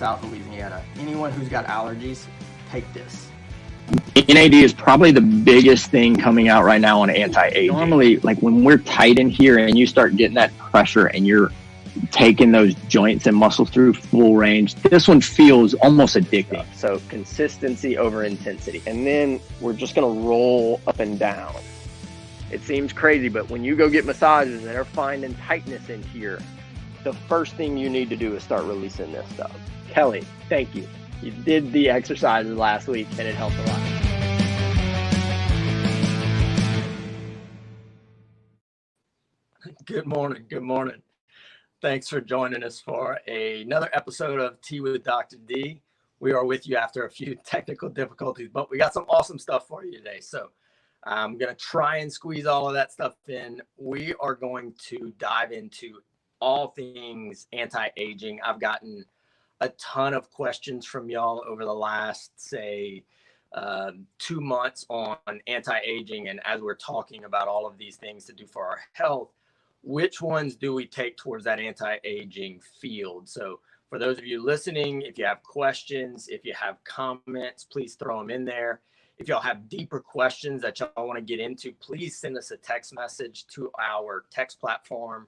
South Louisiana. Anyone who's got allergies, take this. NAD is probably the biggest thing coming out right now on anti-aging. Normally, like when we're tight in here and you start getting that pressure and you're taking those joints and muscles through full range, this one feels almost addicting. So consistency over intensity. And then we're just going to roll up and down. It seems crazy, but when you go get massages and they're finding tightness in here, the first thing you need to do is start releasing this stuff. Kelly, thank you. You did the exercises last week and it helped a lot. Good morning. Good morning. Thanks for joining us for another episode of Tea with Dr. D. We are with you after a few technical difficulties, but we got some awesome stuff for you today. So I'm going to try and squeeze all of that stuff in. We are going to dive into all things anti-aging. I've gotten a ton of questions from y'all over the last, say, 2 months on anti-aging. And as we're talking about all of these things to do for our health, which ones do we take towards that anti-aging field? So for those of you listening, if you have questions, if you have comments, please throw them in there. If y'all have deeper questions that y'all want to get into, please send us a text message to our text platform,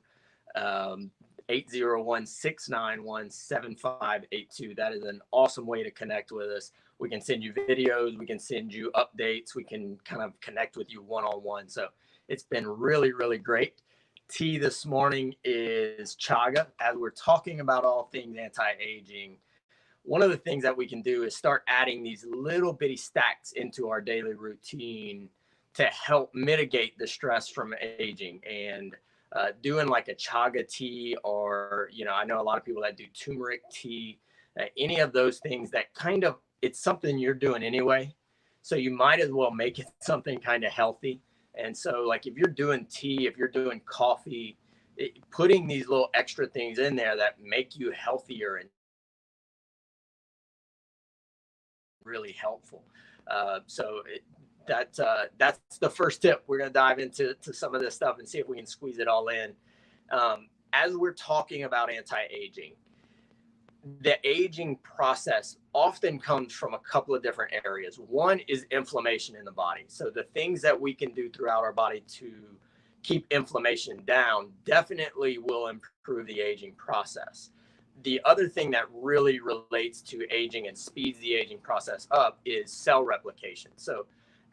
801-691-7582. That is an awesome way to connect with us. We can send you videos, we can send you updates, we can kind of connect with you one-on-one. So it's been really, really great. Tea this morning is chaga. As we're talking about all things anti-aging, one of the things that we can do is start adding these little bitty stacks into our daily routine to help mitigate the stress from aging. And doing like a chaga tea, or, I know a lot of people that do turmeric tea, any of those things that kind of, it's something you're doing anyway. So you might as well make it something kind of healthy. And so like if you're doing tea, if you're doing coffee, putting these little extra things in there that make you healthier and really helpful. That's the first tip. We're going to dive into some of this stuff and see if we can squeeze it all in. As we're talking about anti-aging, the aging process often comes from a couple of different areas. One is inflammation in the body. So the things that we can do throughout our body to keep inflammation down definitely will improve the aging process. The other thing that really relates to aging and speeds the aging process up is cell replication. So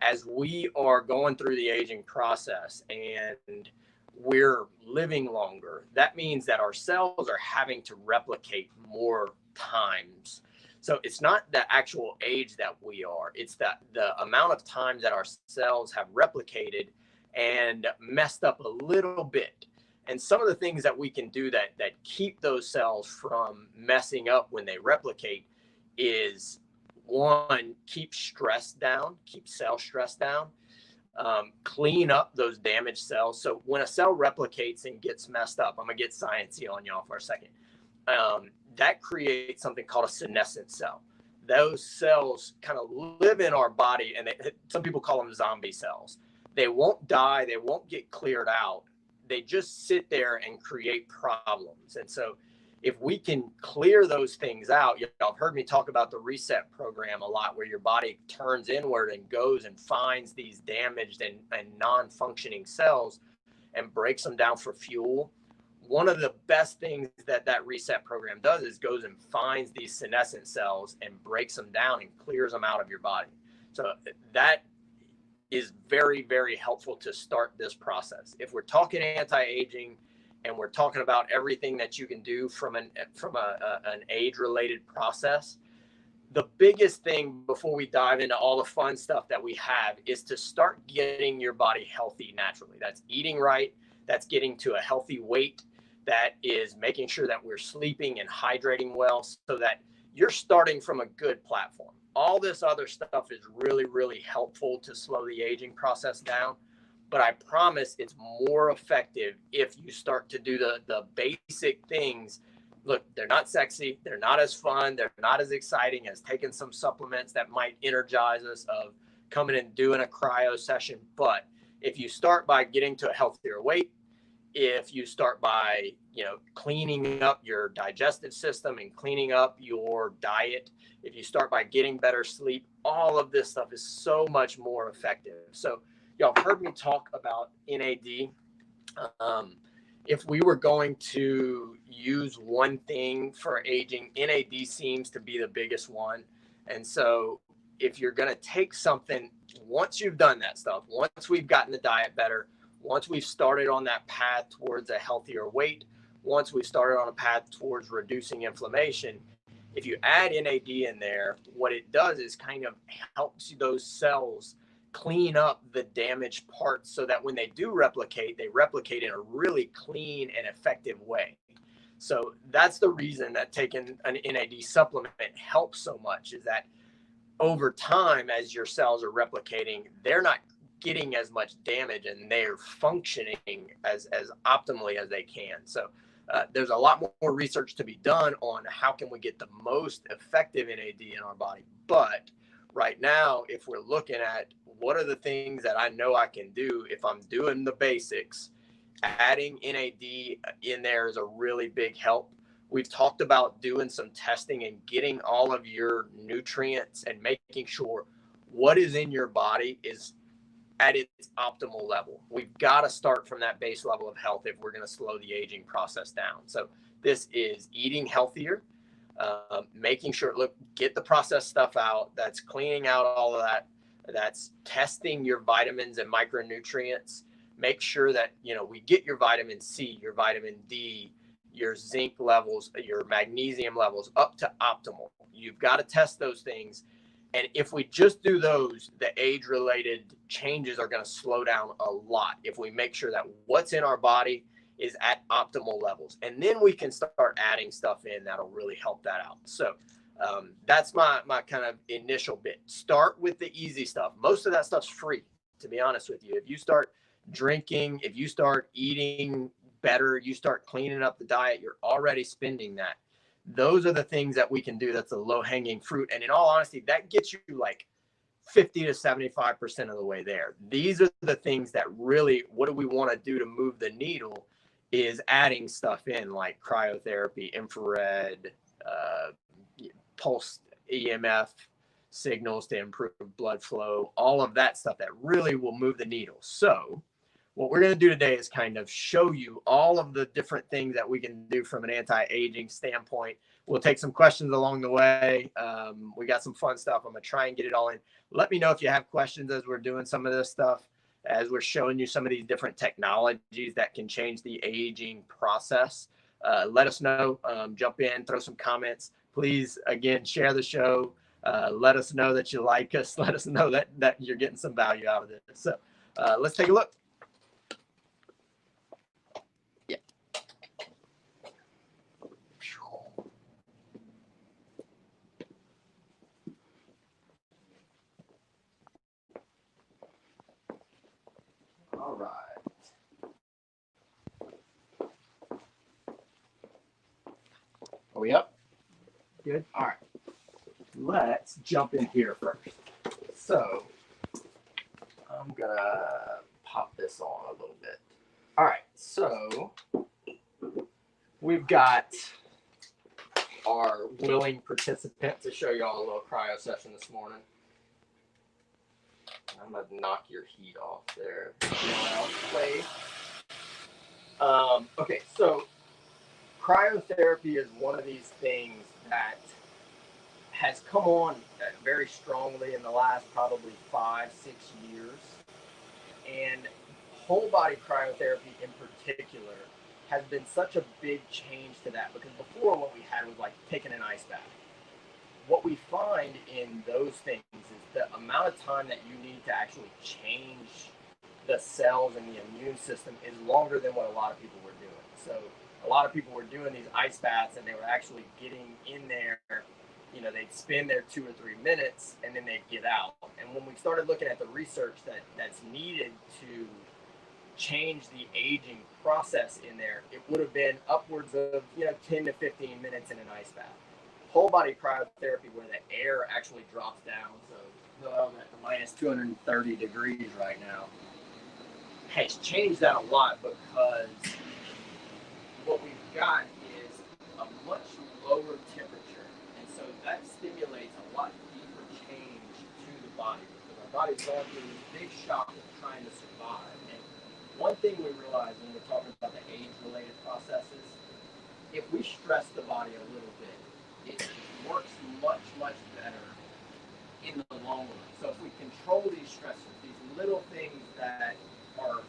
as we are going through the aging process and we're living longer, that means that our cells are having to replicate more times. So it's not the actual age that we are, it's that the amount of times that our cells have replicated and messed up a little bit. And some of the things that we can do that keep those cells from messing up when they replicate is, one, keep stress down, keep cell stress down, clean up those damaged cells. So when a cell replicates and gets messed up, I'm gonna get sciencey on y'all for a second. That creates something called a senescent cell. Those cells kind of live in our body, and some people call them zombie cells. They won't die, they won't get cleared out. They just sit there and create problems. And so if we can clear those things out, y'all have heard me talk about the reset program a lot, where your body turns inward and goes and finds these damaged and non-functioning cells and breaks them down for fuel. One of the best things that reset program does is goes and finds these senescent cells and breaks them down and clears them out of your body. So that is very, very helpful to start this process. If we're talking anti-aging and we're talking about everything that you can do from an age-related process, the biggest thing before we dive into all the fun stuff that we have is to start getting your body healthy naturally. That's eating right, that's getting to a healthy weight, that is making sure that we're sleeping and hydrating well, so that you're starting from a good platform. All this other stuff is really, really helpful to slow the aging process down. But I promise it's more effective if you start to do the basic things. Look, they're not sexy. They're not as fun. They're not as exciting as taking some supplements that might energize us, of coming and doing a cryo session. But if you start by getting to a healthier weight, if you start by, cleaning up your digestive system and cleaning up your diet, if you start by getting better sleep, all of this stuff is so much more effective. So y'all heard me talk about NAD. If we were going to use one thing for aging, NAD seems to be the biggest one. And so if you're going to take something, once you've done that stuff, once we've gotten the diet better, once we've started on that path towards a healthier weight, once we've started on a path towards reducing inflammation, if you add NAD in there, what it does is kind of helps those cells clean up the damaged parts so that when they do replicate, they replicate in a really clean and effective way. So that's the reason that taking an NAD supplement helps so much, is that over time, as your cells are replicating, they're not getting as much damage and they're functioning as optimally as they can. So there's a lot more research to be done on how can we get the most effective NAD in our body. But right now, if we're looking at what are the things that I know I can do if I'm doing the basics, adding NAD in there is a really big help. We've talked about doing some testing and getting all of your nutrients and making sure what is in your body is at its optimal level. We've got to start from that base level of health if we're going to slow the aging process down. So this is eating healthier, making sure, get the processed stuff out. That's cleaning out all of that. That's testing your vitamins and micronutrients. Make sure that, we get your vitamin C, your vitamin D, your zinc levels, your magnesium levels up to optimal. You've got to test those things. And if we just do those, the age-related changes are going to slow down a lot if we make sure that what's in our body is at optimal levels. And then we can start adding stuff in that'll really help that out. So that's my kind of initial bit. Start with the easy stuff. Most of that stuff's free, to be honest with you. If you start drinking, if you start eating better, you start cleaning up the diet, you're already spending that. Those are the things that we can do. That's a low-hanging fruit. And in all honesty, that gets you like 50 to 75% of the way there. These are the things that really, what do we want to do to move the needle, is adding stuff in like cryotherapy, infrared, pulse EMF signals to improve blood flow, all of that stuff that really will move the needle. So what we're going to do today is kind of show you all of the different things that we can do from an anti-aging standpoint. We'll take some questions along the way. We got some fun stuff. I'm going to try and get it all in. Let me know if you have questions as we're doing some of this stuff, as we're showing you some of these different technologies that can change the aging process. Let us know. Jump in, throw some comments. Please, again, share the show. Let us know that you like us. Let us know that you're getting some value out of this. So let's take a look. All right. Are we up? Good. All right. Let's jump in here first. So I'm going to pop this on a little bit. All right. So we've got our willing participant to show y'all a little cryo session this morning. I'm going to knock your heat off there. Okay, so cryotherapy is one of these things that has come on very strongly in the last probably 5-6 years. And whole body cryotherapy in particular has been such a big change to that, because before what we had was like taking an ice bath. What we find in those things is the amount of time that you need to actually change the cells and the immune system is longer than what a lot of people were doing. So a lot of people were doing these ice baths and they were actually getting in there, they'd spend their 2 or 3 minutes and then they'd get out. And when we started looking at the research that's needed to change the aging process in there, it would have been upwards of 10 to 15 minutes in an ice bath. Whole body cryotherapy, where the air actually drops down, so I'm at -230 degrees right now, has changed that a lot, because what we've got is a much lower temperature, and so that stimulates a lot deeper change to the body, because our body's going through this big shock of trying to survive. And one thing we realize when we're talking about the age-related processes, if we stress the body a little bit, it works much, much better in the long run. So if we control these stressors, these little things that are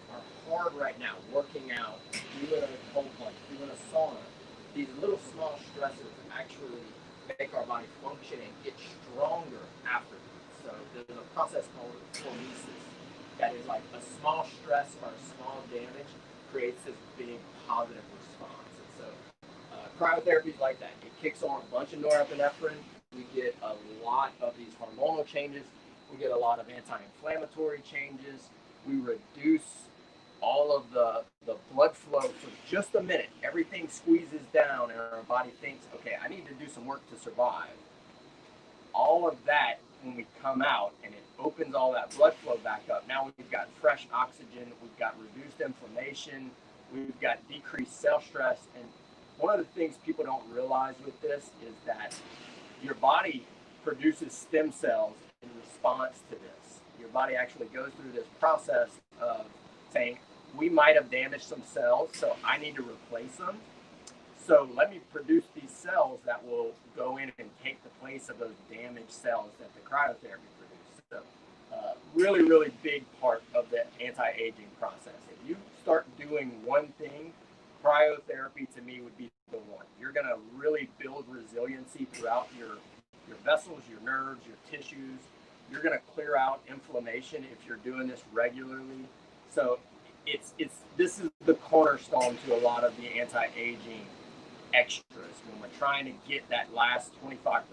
hard right now, working out, doing a cold plunge, doing a sauna, these little small stressors actually make our body function and get stronger afterwards. So there's a process called hormesis that is like a small stress or a small damage creates this big positive response. And so cryotherapy is like that. It kicks on a bunch of norepinephrine. We get a lot of these hormonal changes. We get a lot of anti-inflammatory changes. We reduce all of the blood flow for just a minute. Everything squeezes down and our body thinks, okay, I need to do some work to survive. All of that, when we come out and it opens all that blood flow back up, now we've got fresh oxygen, we've got reduced inflammation, we've got decreased cell stress. And one of the things people don't realize with this is that your body produces stem cells in response to this. Your body actually goes through this process of saying, we might have damaged some cells, so I need to replace them. So let me produce these cells that will go in and take the place of those damaged cells that the cryotherapy produces. So really, really big part of the anti-aging process. If you start doing one thing, cryotherapy to me would be the one. You're going to really build resiliency throughout your vessels, your nerves, your tissues. You're going to clear out inflammation if you're doing this regularly. So this is the cornerstone to a lot of the anti-aging extras when we're trying to get that last 25%.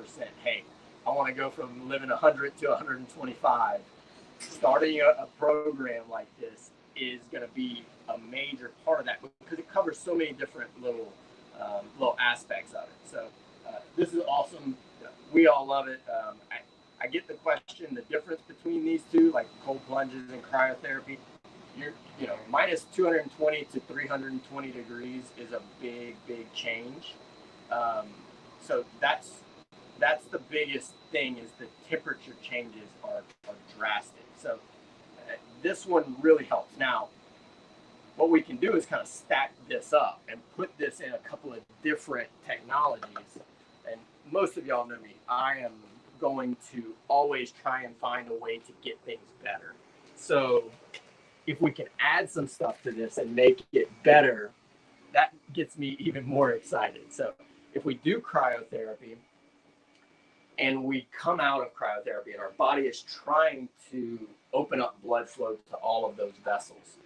Hey, I want to go from living 100 to 125. Starting a program like this is going to be a major part of that, because it covers so many different little aspects of it. So this is awesome. We all love it. I get the question, the difference between these two, like cold plunges and cryotherapy. You're, minus 220 to 320 degrees is a big, big change. So that's the biggest thing, is the temperature changes are drastic. So this one really helps. Now, what we can do is kind of stack this up and put this in a couple of different technologies. And most of y'all know me. I am going to always try and find a way to get things better. So if we can add some stuff to this and make it better, that gets me even more excited. So if we do cryotherapy and we come out of cryotherapy and our body is trying to open up blood flow to all of those vessels,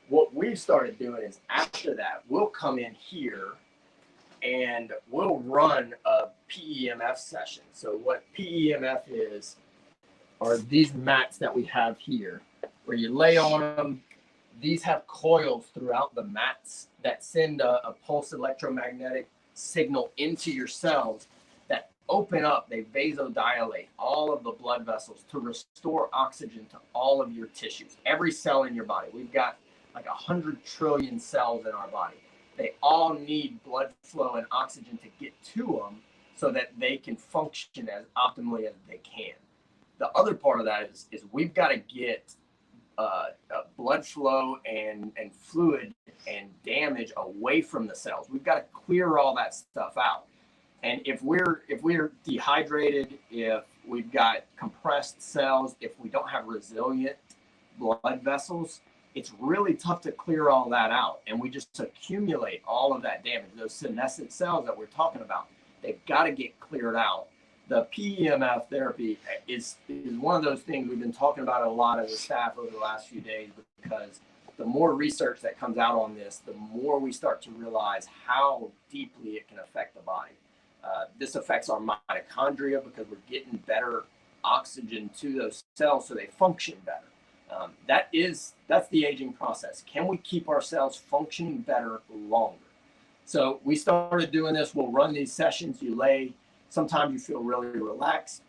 what we've started doing is after that, we'll come in here and we'll run a PEMF session. So what PEMF is are these mats that we have here, where you lay on them. These have coils throughout the mats that send a pulse electromagnetic signal into your cells that open up, they vasodilate all of the blood vessels to restore oxygen to all of your tissues, every cell in your body. We've got like 100 trillion cells in our body. They all need blood flow and oxygen to get to them so that they can function as optimally as they can. The other part of that is we've got to get blood flow and fluid and damage away from the cells. We've got to clear all that stuff out. And if we're dehydrated, if we've got compressed cells, if we don't have resilient blood vessels, it's really tough to clear all that out. And we just accumulate all of that damage. Those senescent cells that we're talking about, they've got to get cleared out. The PEMF therapy is one of those things we've been talking about a lot as a staff over the last few days, because the more research that comes out on this, the more we start to realize how deeply it can affect the body. This affects our mitochondria because we're getting better oxygen to those cells so they function better. That's the aging process. Can we keep our cells functioning better longer? So we started doing this. We'll run these sessions. Sometimes you feel really relaxed.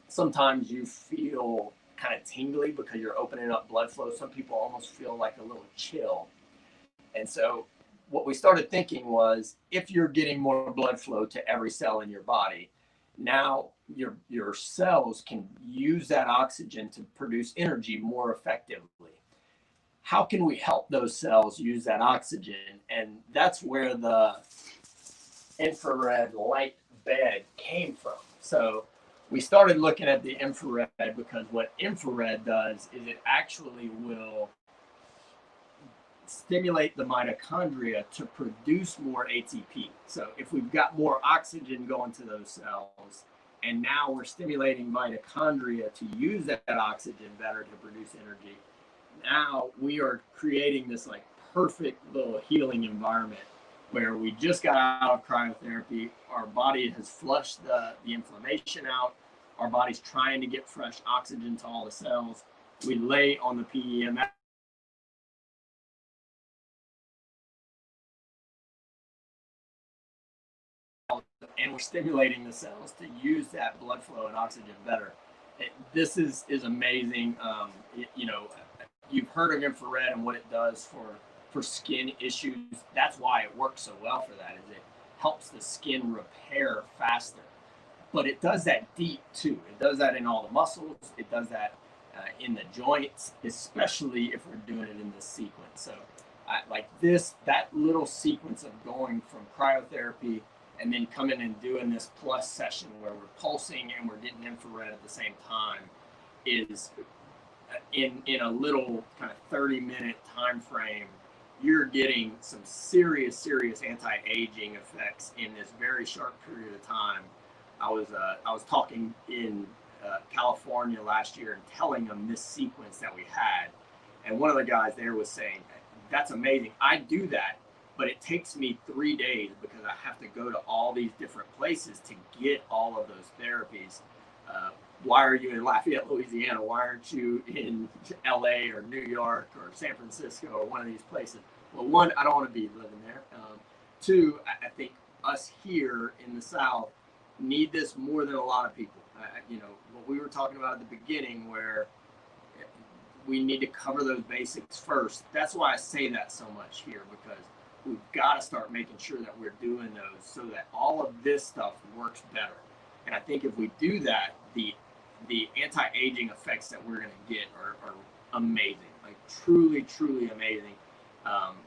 Sometimes you feel kind of tingly because you're opening up blood flow. Some people almost feel like a little chill. And so what we started thinking was, if you're getting more blood flow to every cell in your body, now your cells can use that oxygen to produce energy more effectively. How can we help those cells use that oxygen? And that's where the infrared light bed came from. So we started looking at the infrared because what infrared does is it actually will stimulate the mitochondria to produce more ATP. So if we've got more oxygen going to those cells, and now we're stimulating mitochondria to use that oxygen better to produce energy, now we are creating this like perfect little healing environment where we just got out of cryotherapy. Our body has flushed the inflammation out. Our body's trying to get fresh oxygen to all the cells. We lay on the PEMF, and we're stimulating the cells to use that blood flow and oxygen better. This is amazing. You've heard of infrared and what it does for skin issues. That's why it works so well for that, is it helps the skin repair faster. But it does that deep too. It does that in all the muscles. It does that in the joints, especially if we're doing it in this sequence. So that little sequence of going from cryotherapy and then coming and doing this plus session where we're pulsing and we're getting infrared at the same time is in a little kind of 30-minute time frame. You're getting some serious anti-aging effects in this very short period of time. I was talking in California last year and telling them this sequence that we had, and one of the guys there was saying, "That's amazing. I do that, but it takes me 3 days because I have to go to all these different places to get all of those therapies. Why are you in Lafayette, Louisiana? Why aren't you in LA or New York or San Francisco or one of these places?" Well, one, I don't want to be living there. Two, I think us here in the South need this more than a lot of people. What we were talking about at the beginning, where we need to cover those basics first. That's why I say that so much here, because we've got to start making sure that we're doing those so that all of this stuff works better. And I think if we do that, the anti-aging effects that we're going to get are amazing, like truly amazing.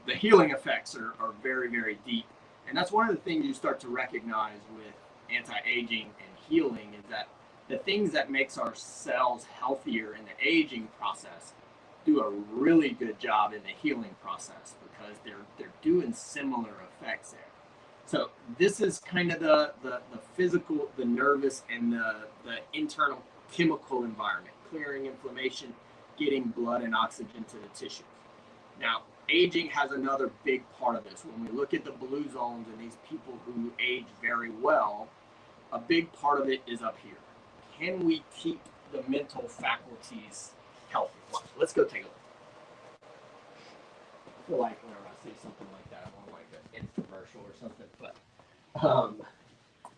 The healing effects are very deep. And that's one of the things you start to recognize with anti-aging and healing, is that the things that makes our cells healthier in the aging process do a really good job in the healing process, because they're doing similar effects there. So this is kind of the physical, the nervous, and the internal chemical environment, clearing inflammation, getting blood and oxygen to the tissues. Now, aging has another big part of this. When we look at the blue zones and these people who age very well, a big part of it is up here. Can we keep the mental faculties healthy? Let's go take a look. I feel like whenever I see something like that, I want like an infomercial or something. But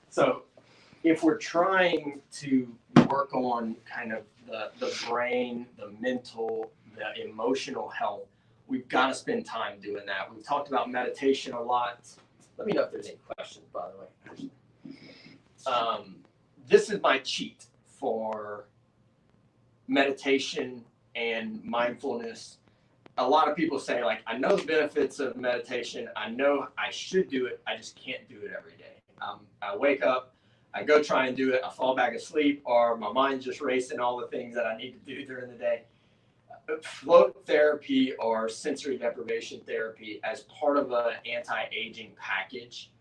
so if we're trying to work on kind of the brain, the mental, the emotional health, we've got to spend time doing that. We've talked about meditation a lot. Let me know if there's any questions, by the way. This is my cheat for meditation and mindfulness. A lot of people say, like, I know the benefits of meditation. I know I should do it. I just can't do it every day. I wake up, I go try and do it. I fall back asleep, or my mind's just racing all the things that I need to do during the day. Float therapy or sensory deprivation therapy as part of an anti-aging package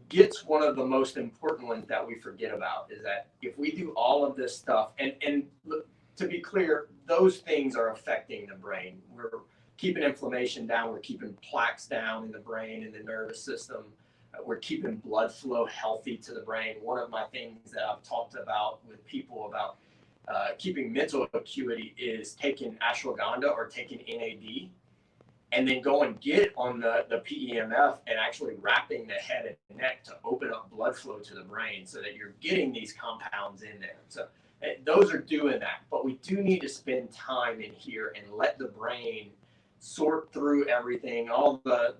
gets one of the most important ones that we forget about, is that if we do all of this stuff, and to be clear, those things are affecting the brain. We're keeping inflammation down, we're keeping plaques down in the brain and the nervous system, we're keeping blood flow healthy to the brain. One of my things that I've talked about with people about keeping mental acuity is taking ashwagandha or taking NAD, and then go and get on the PEMF and actually wrapping the head and neck to open up blood flow to the brain so that you're getting these compounds in there. So those are doing that, but we do need to spend time in here and let the brain sort through everything, all the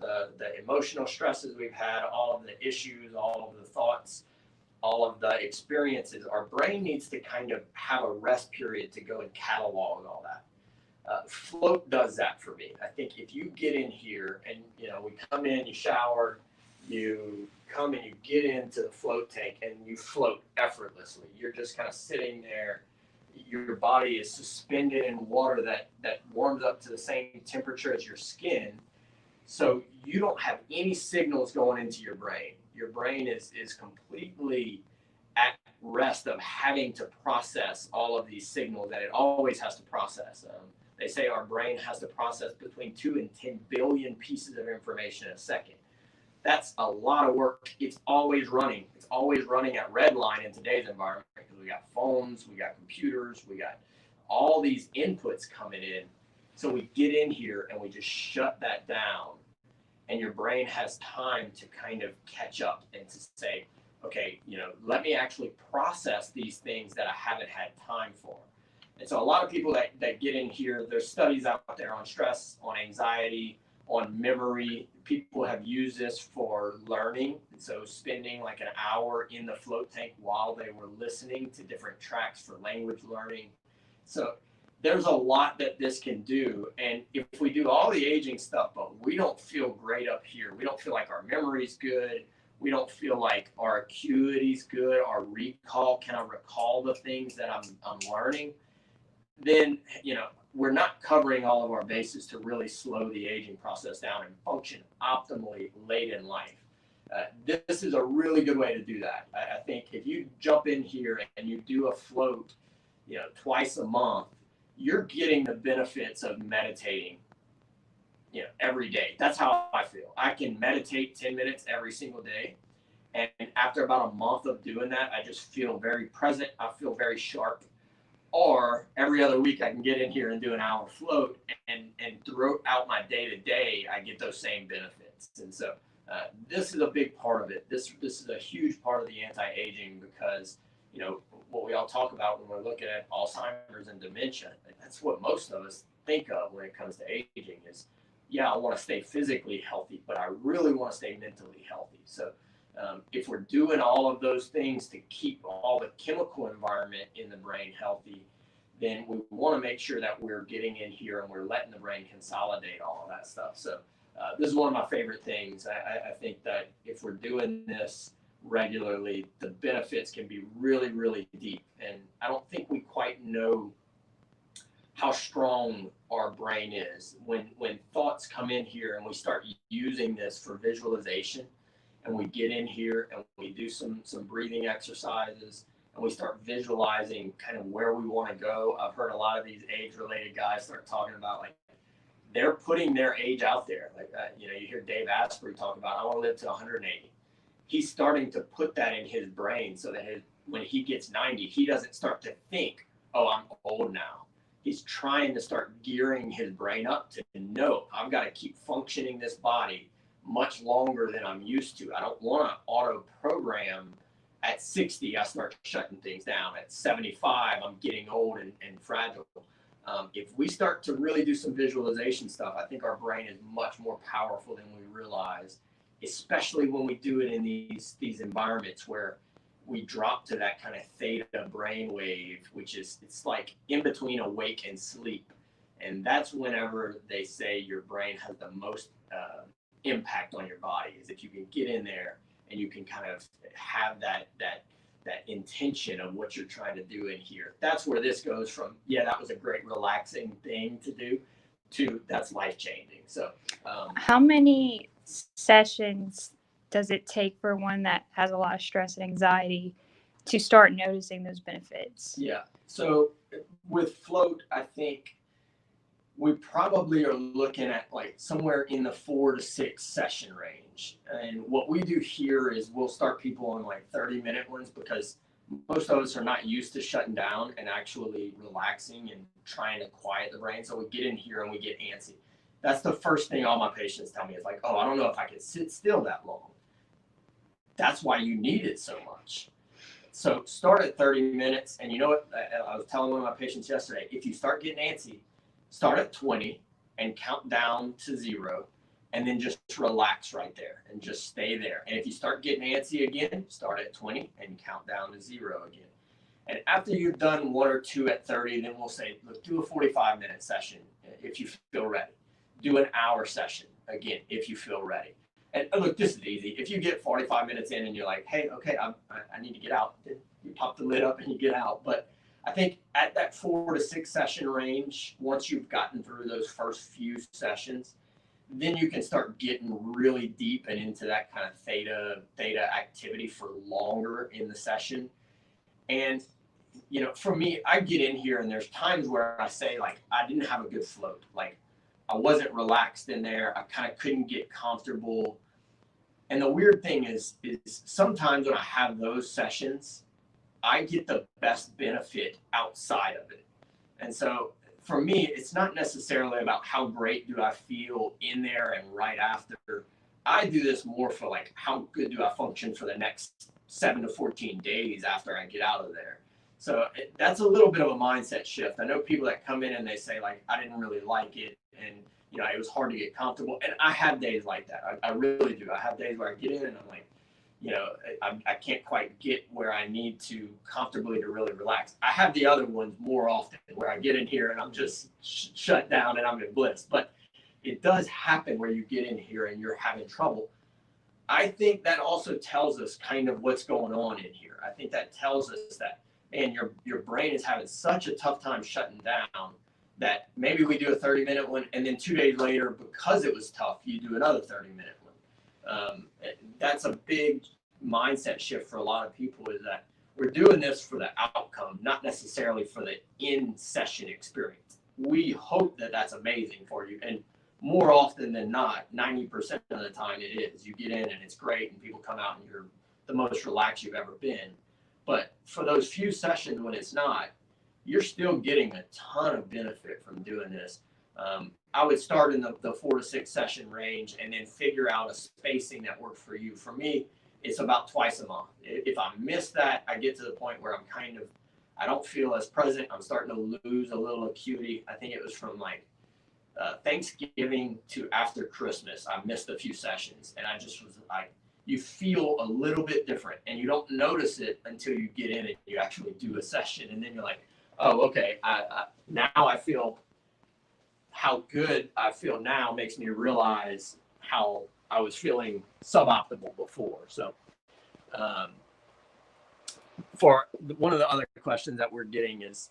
emotional stresses we've had, all of the issues, all of the thoughts, all of the experiences. Our brain needs to kind of have a rest period to go and catalog all that. Float does that for me. I think if you get in here and, we come in, you shower, you come and you get into the float tank and you float effortlessly. You're just kind of sitting there. Your body is suspended in water that warms up to the same temperature as your skin. So you don't have any signals going into your brain. Your brain is completely at rest of having to process all of these signals that it always has to process. They say our brain has to process between 2 and 10 billion pieces of information a second. That's a lot of work. It's always running. It's always running at red line in today's environment because we got phones, we got computers, we got all these inputs coming in. So we get in here and we just shut that down, and your brain has time to kind of catch up and to say, okay, let me actually process these things that I haven't had time for. And so a lot of people that get in here, there's studies out there on stress, on anxiety, on memory. People have used this for learning. So spending like an hour in the float tank while they were listening to different tracks for language learning. So there's a lot that this can do. And if we do all the aging stuff, but we don't feel great up here, we don't feel like our memory's good, we don't feel like our acuity's good, our recall, can I recall the things that I'm learning? Then, we're not covering all of our bases to really slow the aging process down and function optimally late in life. This is a really good way to do that. I think if you jump in here and you do a float, twice a month, you're getting the benefits of meditating, every day. That's how I feel. I can meditate 10 minutes every single day. And after about a month of doing that, I just feel very present. I feel very sharp. Or every other week I can get in here and do an hour float, and throughout my day-to-day, I get those same benefits. And so this is a big part of it. This is a huge part of the anti-aging because, what we all talk about when we're looking at Alzheimer's and dementia, that's what most of us think of when it comes to aging is, I want to stay physically healthy, but I really want to stay mentally healthy. So if we're doing all of those things to keep all the chemical environment in the brain healthy, then we want to make sure that we're getting in here and we're letting the brain consolidate all of that stuff. So this is one of my favorite things. I think that if we're doing this regularly, the benefits can be really, really deep. And I don't think we quite know how strong our brain is. When thoughts come in here and we start using this for visualization, and we get in here and we do some breathing exercises and we start visualizing kind of where we want to go. I've heard a lot of these age-related guys start talking about like they're putting their age out there. Like you hear Dave Asprey talk about, I want to live to 180. He's starting to put that in his brain so that when he gets 90, he doesn't start to think, oh, I'm old now. He's trying to start gearing his brain up to know, I've got to keep functioning this body much longer than I'm used to. I don't want to auto program at 60. I start shutting things down. At 75, I'm getting old and fragile. If we start to really do some visualization stuff, I think our brain is much more powerful than we realize, especially when we do it in these environments where we drop to that kind of theta brainwave, which is, it's like in between awake and sleep. And that's whenever they say your brain has the most impact on your body, is if you can get in there and you can kind of have that intention of what you're trying to do in here. That's where this goes from, that was a great relaxing thing to do, to that's life-changing. So how many sessions does it take for one that has a lot of stress and anxiety to start noticing those benefits? So with float, I think we probably are looking at like somewhere in the 4 to 6 session range. And what we do here is we'll start people on like 30-minute ones because most of us are not used to shutting down and actually relaxing and trying to quiet the brain. So we get in here and we get antsy. That's the first thing all my patients tell me is like, oh, I don't know if I can sit still that long. That's why you need it so much. So start at 30 minutes. And you know what? I was telling one of my patients yesterday, if you start getting antsy, start at 20 and count down to 0. And then just relax right there and just stay there. And if you start getting antsy again, start at 20 and count down to 0 again. And after you've done 1 or 2 at 30, then we'll say, look, do a 45-minute session if you feel ready. Do an hour session again if you feel ready. And look, this is easy. If you get 45 minutes in and you're like, hey, okay, I need to get out, then you pop the lid up and you get out. But I think at that 4 to 6 session range, once you've gotten through those first few sessions, then you can start getting really deep and into that kind of theta activity for longer in the session. And, you know, for me, I get in here and there's times where I say, like, I didn't have a good float. Like, I wasn't relaxed in there. I kind of couldn't get comfortable. And the weird thing is sometimes when I have those sessions, I get the best benefit outside of it. And so for me, it's not necessarily about how great do I feel in there and right after. I do this more for like, how good do I function for the next 7 to 14 days after I get out of there. So that's a little bit of a mindset shift. I know people that come in and they say, like, I didn't really like it, and you know, it was hard to get comfortable. And I have days like that. I really do. I have days where I get in and I'm like, you know, I can't quite get where I need to comfortably to really relax. I have the other ones more often where I get in here and I'm just shut down and I'm in bliss. But it does happen where you get in here and you're having trouble. I think that also tells us kind of what's going on in here. I think that tells us that, man, your brain is having such a tough time shutting down that maybe we do a 30-minute one, and then 2 days later, because it was tough, you do another 30-minute one. That's a big mindset shift for a lot of people, is that we're doing this for the outcome, not necessarily for the in-session experience. We hope that that's amazing for you. And more often than not, 90% of the time it is. You get in and it's great and people come out and you're the most relaxed you've ever been. But for those few sessions when it's not, you're still getting a ton of benefit from doing this. I would start in the 4 to 6 session range and then figure out a spacing that works for you. For me, it's about twice a month. If I miss that, I get to the point where I don't feel as present. I'm starting to lose a little acuity. I think it was from like Thanksgiving to after Christmas. I missed a few sessions and I just was like, you feel a little bit different and you don't notice it until you get in and you actually do a session. And then you're like, oh, okay, now I feel how good I feel now makes me realize how I was feeling suboptimal before. So for one of the other questions that we're getting is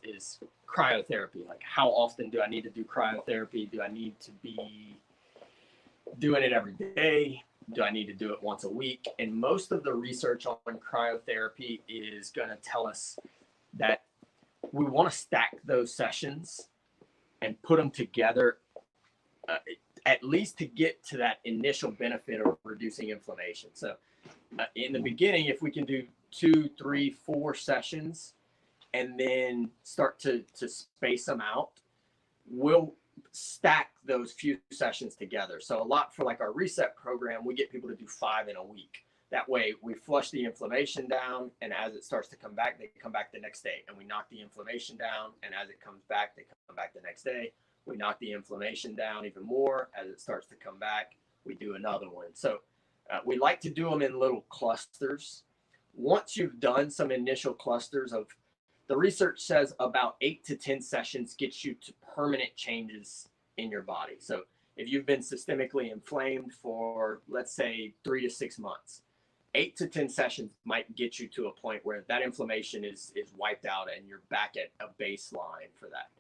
cryotherapy. Like, how often do I need to do cryotherapy? Do I need to be doing it every day? Do I need to do it once a week? And most of the research on cryotherapy is going to tell us that we want to stack those sessions and put them together at least to get to that initial benefit of reducing inflammation. So in the beginning, if we can do 2, 3, 4 sessions and then start to space them out, we'll stack those few sessions together. So a lot for like our reset program, we get people to do 5 in a week. That way we flush the inflammation down, and as it starts to come back, they come back the next day, and we knock the inflammation down, and as it comes back, they come back the next day. We knock the inflammation down even more. As it starts to come back, we do another one. So we like to do them in little clusters. Once you've done some initial clusters of, the research says about 8 to 10 sessions gets you to permanent changes in your body. So if you've been systemically inflamed for, let's say, 3 to 6 months, 8 to 10 sessions might get you to a point where that inflammation is wiped out and you're back at a baseline for that.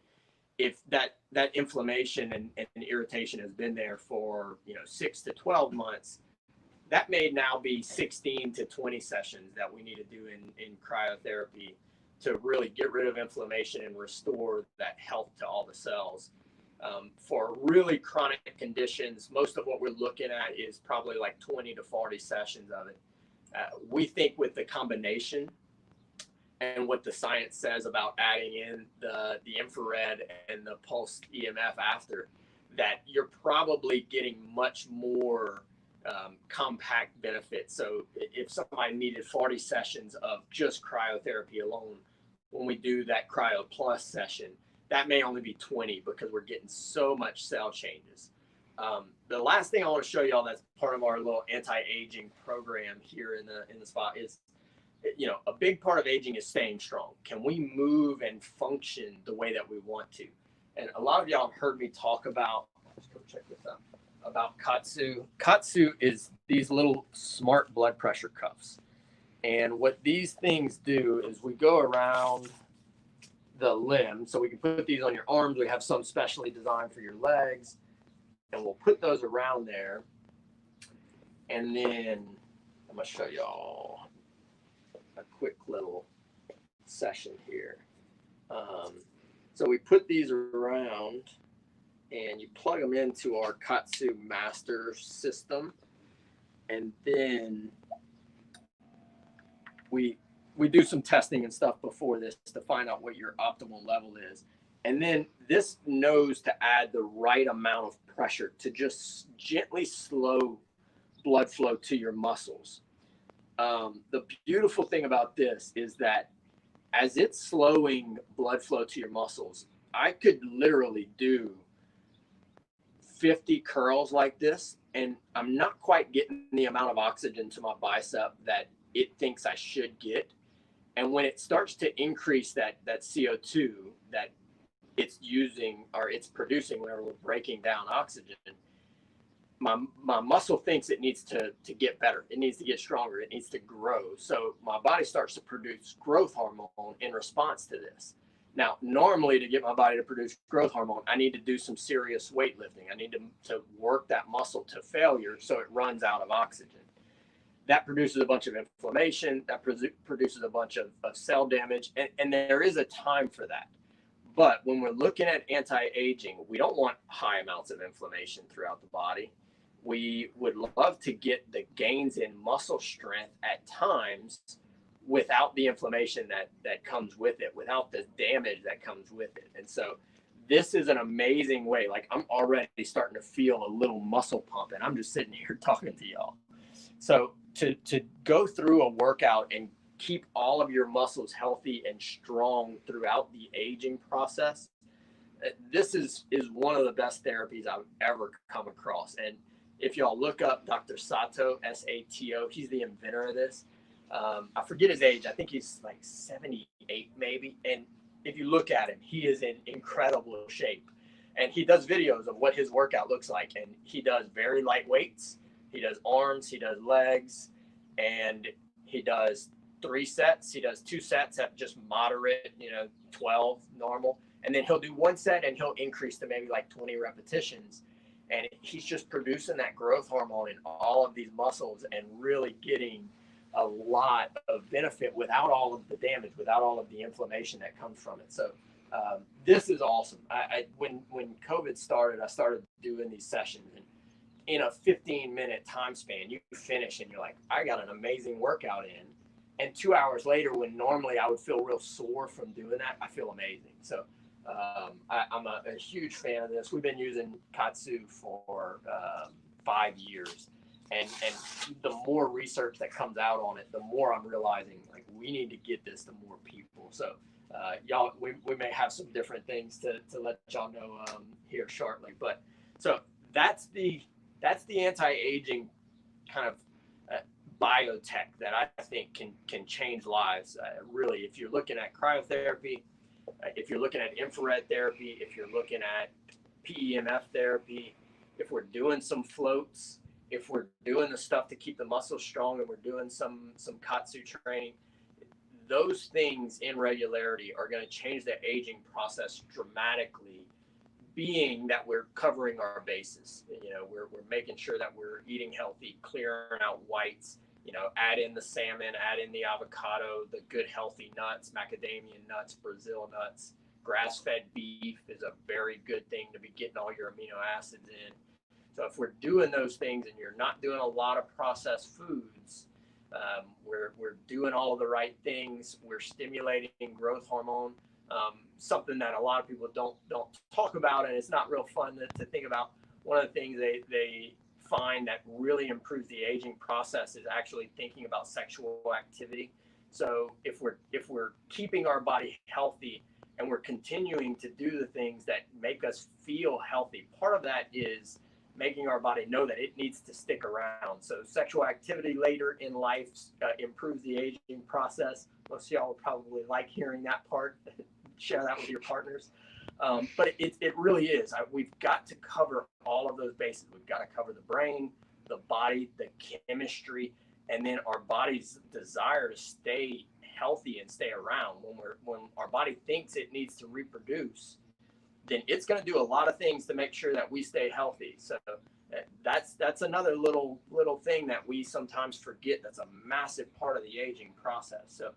If that inflammation and irritation has been there for 6 to 12 months, that may now be 16 to 20 sessions that we need to do in cryotherapy to really get rid of inflammation and restore that health to all the cells. For really chronic conditions, most of what we're looking at is probably like 20 to 40 sessions of it. We think with the combination and what the science says about adding in the infrared and the pulsed EMF after, that you're probably getting much more compact benefit. So if somebody needed 40 sessions of just cryotherapy alone, when we do that Cryo Plus session, that may only be 20 because we're getting so much cell changes. The last thing I want to show y'all that's part of our little anti-aging program here in the spot is, a big part of aging is staying strong. Can we move and function the way that we want to? And a lot of y'all have heard me talk about, let's go check this out, about KAATSU. KAATSU is these little smart blood pressure cuffs. And what these things do is we go around the limb. So we can put these on your arms. We have some specially designed for your legs. And we'll put those around there. And then I'm going to show y'all a quick little session here. So we put these around and you plug them into our KAATSU master system. And then we do some testing and stuff before this to find out what your optimal level is. And then this knows to add the right amount of pressure to just gently slow blood flow to your muscles. The beautiful thing about this is that as it's slowing blood flow to your muscles, I could literally do 50 curls like this, and I'm not quite getting the amount of oxygen to my bicep that it thinks I should get. And when it starts to increase that CO2 that it's using or it's producing whenever we're breaking down oxygen, my muscle thinks it needs to get better. It needs to get stronger. It needs to grow. So my body starts to produce growth hormone in response to this. Now, normally to get my body to produce growth hormone, I need to do some serious weightlifting. I need to work that muscle to failure so it runs out of oxygen. That produces a bunch of inflammation. That produces a bunch of cell damage. And there is a time for that. But when we're looking at anti-aging, we don't want high amounts of inflammation throughout the body. We would love to get the gains in muscle strength at times without the inflammation that comes with it, without the damage that comes with it. And so this is an amazing way. Like, I'm already starting to feel a little muscle pump, and I'm just sitting here talking to y'all. So to go through a workout and keep all of your muscles healthy and strong throughout the aging process, this is one of the best therapies I've ever come across. And if y'all look up Dr. Sato, S-A-T-O, he's the inventor of this. I forget his age. I think he's like 78 maybe. And if you look at him, he is in incredible shape. And he does videos of what his workout looks like. And he does very light weights. He does arms, he does legs, and he does 3 sets. He does 2 sets at just moderate, 12 normal. And then he'll do 1 set and he'll increase to maybe like 20 repetitions. And he's just producing that growth hormone in all of these muscles and really getting a lot of benefit without all of the damage, without all of the inflammation that comes from it. So this is awesome. When COVID started, I started doing these sessions, and in a 15-minute time span, you finish and you're like, I got an amazing workout in. And 2 hours later, when normally I would feel real sore from doing that, I feel amazing. So I'm a huge fan of this. We've been using KAATSU for 5 years. And the more research that comes out on it, the more I'm realizing, like, we need to get this to more people. So y'all, we may have some different things to let y'all know here shortly. But so that's the anti-aging kind of biotech that I think can change lives. Really, if you're looking at cryotherapy, if you're looking at infrared therapy, if you're looking at PEMF therapy, if we're doing some floats, if we're doing the stuff to keep the muscles strong, and we're doing some KAATSU training, those things in regularity are going to change the aging process dramatically, being that we're covering our bases. We're making sure that we're eating healthy, clearing out whites, add in the salmon, add in the avocado, the good healthy nuts, macadamia nuts, Brazil nuts. Grass-fed beef is a very good thing to be getting all your amino acids in. So if we're doing those things and you're not doing a lot of processed foods, we're doing all of the right things. We're stimulating growth hormone, something that a lot of people don't talk about, and it's not real fun to think about. One of the things they find that really improves the aging process is actually thinking about sexual activity. So if we're keeping our body healthy and we're continuing to do the things that make us feel healthy, part of that is making our body know that it needs to stick around. So sexual activity later in life improves the aging process. Most of y'all would probably like hearing that part. Share that with your partners. But it really is. We've got to cover all of those bases. We've got to cover the brain, the body, the chemistry, and then our body's desire to stay healthy and stay around. When our body thinks it needs to reproduce, then it's going to do a lot of things to make sure that we stay healthy. So that's another little thing that we sometimes forget. That's a massive part of the aging process. So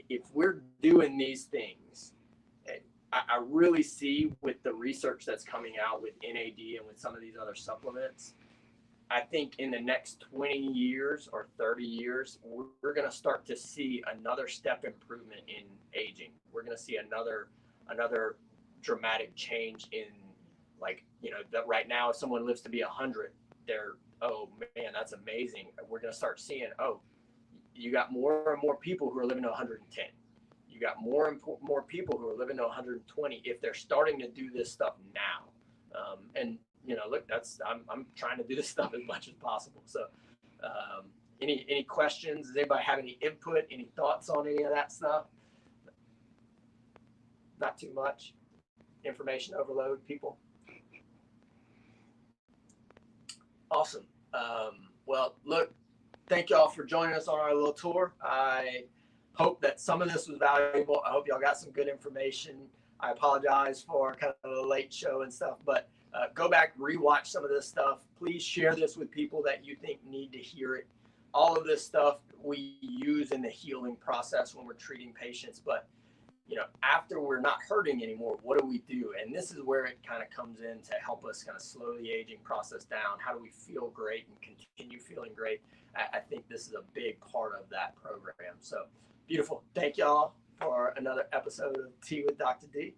if we're doing these things, I really see with the research that's coming out with NAD and with some of these other supplements, I think in the next 20 years or 30 years, we're going to start to see another step improvement in aging. We're going to see another dramatic change in, like, that right now, if someone lives to be 100, they're, oh man, that's amazing. We're going to start seeing, oh, you got more and more people who are living to 110. You got more and more people who are living to 120 if they're starting to do this stuff now. And look, I'm trying to do this stuff as much as possible. So, any questions? Does anybody have any input? Any thoughts on any of that stuff? Not too much information overload, people. Awesome. Well, look, thank y'all for joining us on our little tour. I hope that some of this was valuable. I hope y'all got some good information. I apologize for kind of the late show and stuff, but go back, rewatch some of this stuff. Please share this with people that you think need to hear it. All of this stuff we use in the healing process when we're treating patients, but after we're not hurting anymore, what do we do? And this is where it kind of comes in to help us kind of slow the aging process down. How do we feel great and continue feeling great? I think this is a big part of that program. So beautiful. Thank y'all for another episode of Tea with Dr. D.